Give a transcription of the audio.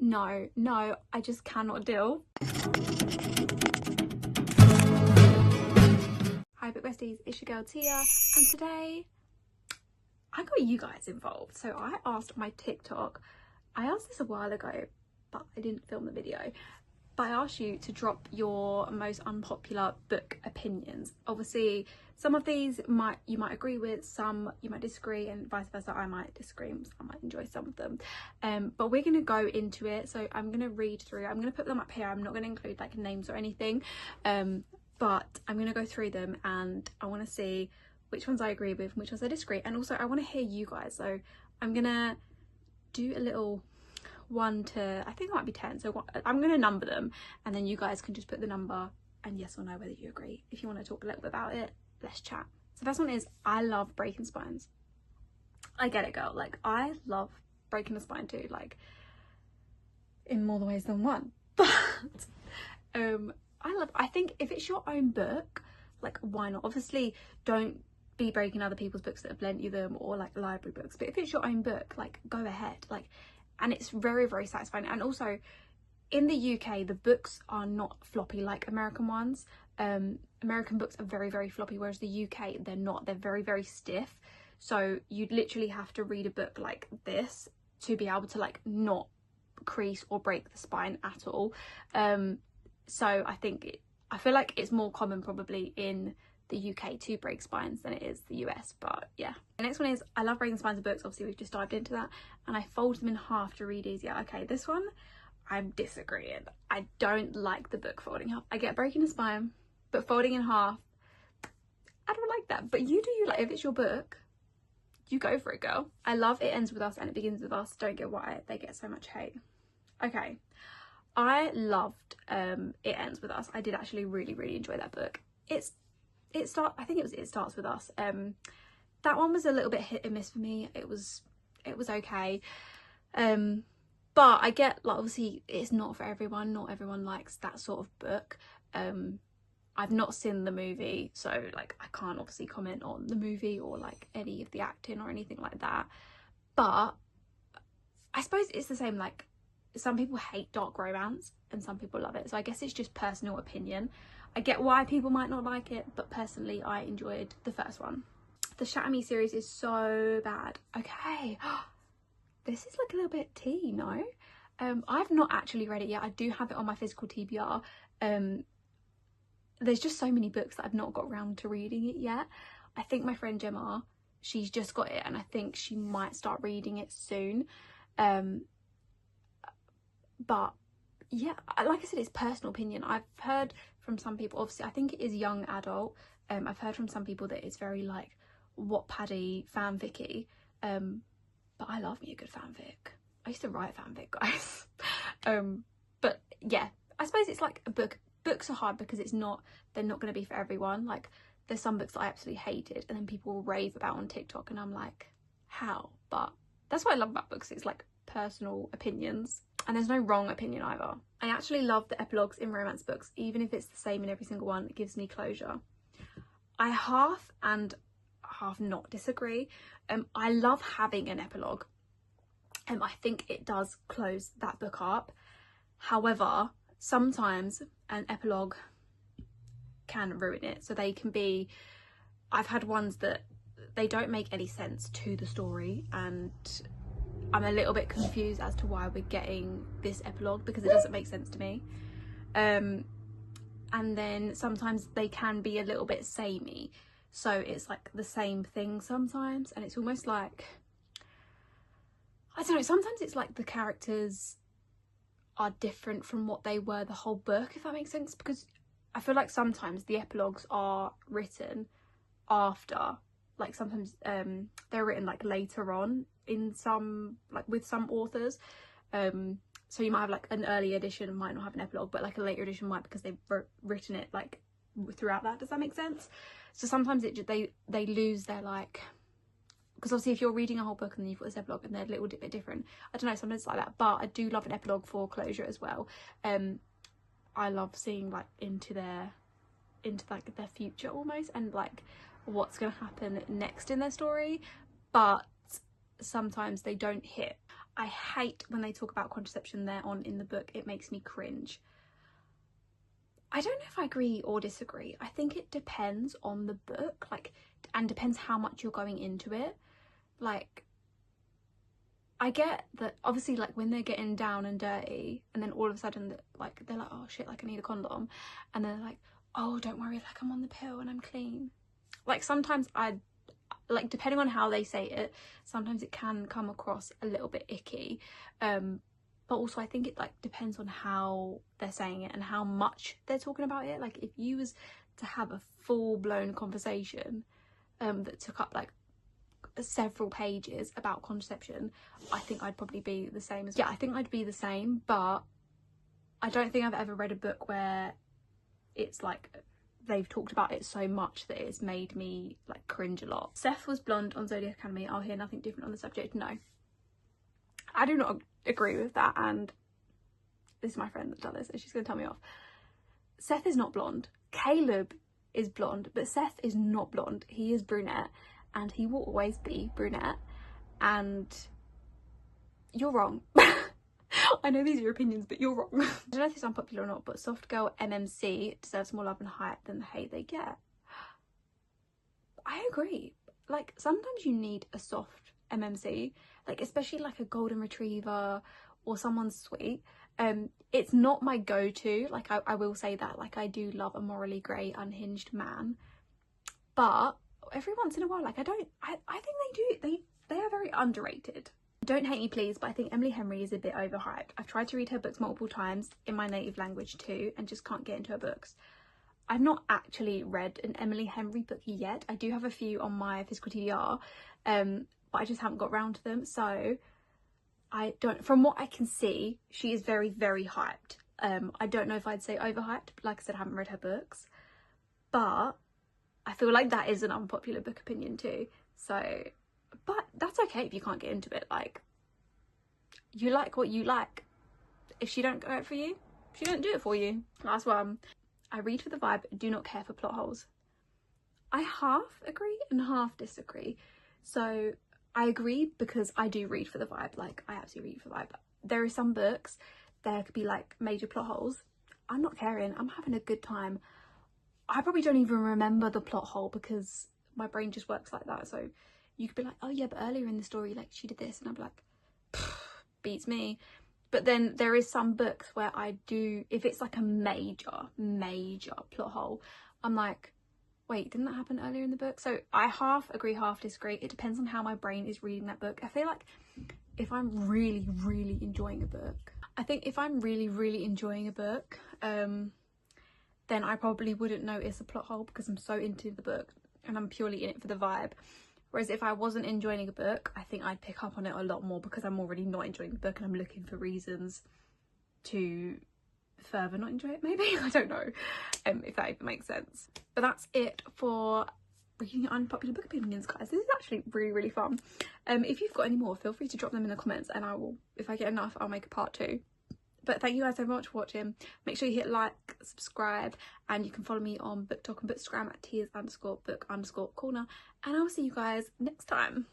no, I just cannot deal. Hi Book Besties, it's your girl Tia, and today I got you guys involved. So I asked my TikTok, I asked this a while ago, but I didn't film the video, but I asked you to drop your most unpopular book opinions. Obviously, some of these you might agree with, some you might disagree, and vice versa. I might disagree, I might enjoy some of them. But we're gonna go into it. So I'm gonna read through. I'm gonna put them up here. I'm not gonna include like names or anything, but I'm gonna go through them, and I want to see which ones I agree with, which ones I disagree, and also I want to hear you guys. So I'm gonna do a little 1 to, I think it might be 10, so I'm going to number them, and then you guys can just put the number and yes or no whether you agree. If you want to talk a little bit about it, let's chat. So the first one is, I love breaking spines. I get it, girl, like I love breaking a spine too, like in more ways than one. But I think if it's your own book, like why not? Obviously don't be breaking other people's books that have lent you them, or like library books, but if it's your own book, like go ahead, like. And it's very, very satisfying. And also in the UK, the books are not floppy like American ones. American books are very, very floppy, whereas the UK, they're not. They're very, very stiff. So you'd literally have to read a book like this to be able to like not crease or break the spine at all. So I feel like it's more common probably in the UK to break spines than it is the US, but yeah. The next one is, I love breaking spines of books. Obviously we've just dived into that, and I fold them in half to read easier. Okay, this one I'm disagreeing. I don't like the book folding half. I get breaking a spine, but folding in half, I don't like that. But you do you, like if it's your book, you go for it, girl. I love It Ends With Us and It Begins With Us. Don't get why they get so much hate. Okay, I loved It Ends With Us. I did actually really, really enjoy that book. I think It Starts With Us. That one was a little bit hit and miss for me. It was okay, but I get, like, obviously it's not for everyone. Not everyone likes that sort of book. I've not seen the movie, so like I can't obviously comment on the movie or like any of the acting or anything like that, but I suppose it's the same. Like, some people hate dark romance and some people love it, so I guess it's just personal opinion. I get why people might not like it, but personally I enjoyed the first one. The Shatter Me series is so bad. Okay, this is like a little bit tea, no? I've not actually read it yet. I do have it on my physical TBR. There's just so many books that I've not got around to reading it yet. I think my friend Gemma, she's just got it, and I think she might start reading it soon. But yeah, like I said, it's personal opinion. I've heard from some people, obviously I think it is young adult. I've heard from some people that it's very like Wattpaddy fanficky, but I love me a good fanfic. I used to write fanfic, guys. But yeah, I suppose it's like a book. Books are hard because they're not going to be for everyone. Like, there's some books that I absolutely hated and then people will rave about on TikTok, and I'm like, how? But that's what I love about books. It's like personal opinions, and there's no wrong opinion either. I actually love the epilogues in romance books, even if it's the same in every single one. It gives me closure. I half and half not disagree. I love having an epilogue. I think it does close that book up. However, sometimes an epilogue can ruin it. So they can be, I've had ones that they don't make any sense to the story, and I'm a little bit confused as to why we're getting this epilogue because it doesn't make sense to me. And then sometimes they can be a little bit samey, so it's like the same thing sometimes, and it's almost like, I don't know, sometimes it's like the characters are different from what they were the whole book, if that makes sense, because I feel like sometimes the epilogues are written after, like sometimes they're written like later on in some, like with some authors, so you might have like an early edition might not have an epilogue, but like a later edition might, because they've written it like throughout that. Does that make sense? So sometimes they lose their, like, because obviously if you're reading a whole book and then you've got this epilogue and they're a little bit different, I don't know, sometimes it's like that. But I do love an epilogue for closure as well. I love seeing like into like their future almost, and like what's going to happen next in their story, but sometimes they don't hit. I hate when they talk about contraception there on in the book. It makes me cringe. I don't know if I agree or disagree. I think it depends on the book, like, and depends how much you're going into it. Like, I get that obviously, like, when they're getting down and dirty and then all of a sudden like they're like, oh shit, like I need a condom, and then they're like, oh don't worry, like I'm on the pill and I'm clean. Like sometimes like depending on how they say it, sometimes it can come across a little bit icky, but also I think it like depends on how they're saying it and how much they're talking about it. Like if you was to have a full-blown conversation that took up like several pages about contraception, I think I'd probably be the same as well. Yeah, I think I'd be the same, but I don't think I've ever read a book where it's like they've talked about it so much that it's made me like cringe a lot. Seth was blonde on Zodiac Academy. I'll hear nothing different on the subject. No, I do not agree with that, and this is my friend that done this and she's gonna tell me off. Seth is not blonde. Caleb is blonde, but Seth is not blonde. He is brunette and he will always be brunette, and you're wrong. I know these are your opinions, but you're wrong. I don't know if it's unpopular or not, but soft girl MMC deserves more love and hype than the hate they get. I agree. Like sometimes you need a soft MMC, like especially like a golden retriever or someone sweet. It's not my go-to, like I will say that, like I do love a morally grey unhinged man, but every once in a while, like I think they are very underrated. Don't hate me please, but I think Emily Henry is a bit overhyped. I've tried to read her books multiple times in my native language too and just can't get into her books. I've not actually read an Emily Henry book yet. I do have a few on my physical TBR, but I just haven't got round to them. So I don't, from what I can see, she is very, very hyped. I don't know if I'd say overhyped, but like I said, I haven't read her books, but I feel like that is an unpopular book opinion too. So, but that's okay if you can't get into it. Like, you like what you like. If she don't go for you, she don't do it for you. Last one. I read for the vibe, do not care for plot holes. I half agree and half disagree. So I agree because I do read for the vibe. Like I absolutely read for the vibe. There are some books, there could be like major plot holes. I'm not caring, I'm having a good time. I probably don't even remember the plot hole because my brain just works like that. So you could be like, oh yeah, but earlier in the story, like she did this, and I'm like, beats me. But then there is some books where I do, if it's like a major plot hole, I'm like, wait, didn't that happen earlier in the book? So I half agree, half disagree. It depends on how my brain is reading that book. I feel like if I'm really enjoying a book, I think if I'm really enjoying a book, then I probably wouldn't notice a plot hole because I'm so into the book and I'm purely in it for the vibe. Whereas if I wasn't enjoying a book, I think I'd pick up on it a lot more because I'm already not enjoying the book and I'm looking for reasons to further not enjoy it, maybe. I don't know if that even makes sense. But that's it for reading unpopular book opinions, guys. This is actually really fun. If you've got any more, feel free to drop them in the comments and I will, if I get enough, I'll make a part 2. But thank you guys so much for watching. Make sure you hit like, subscribe, and you can follow me on BookTok and Bookstagram at tias_book_corner. And I will see you guys next time.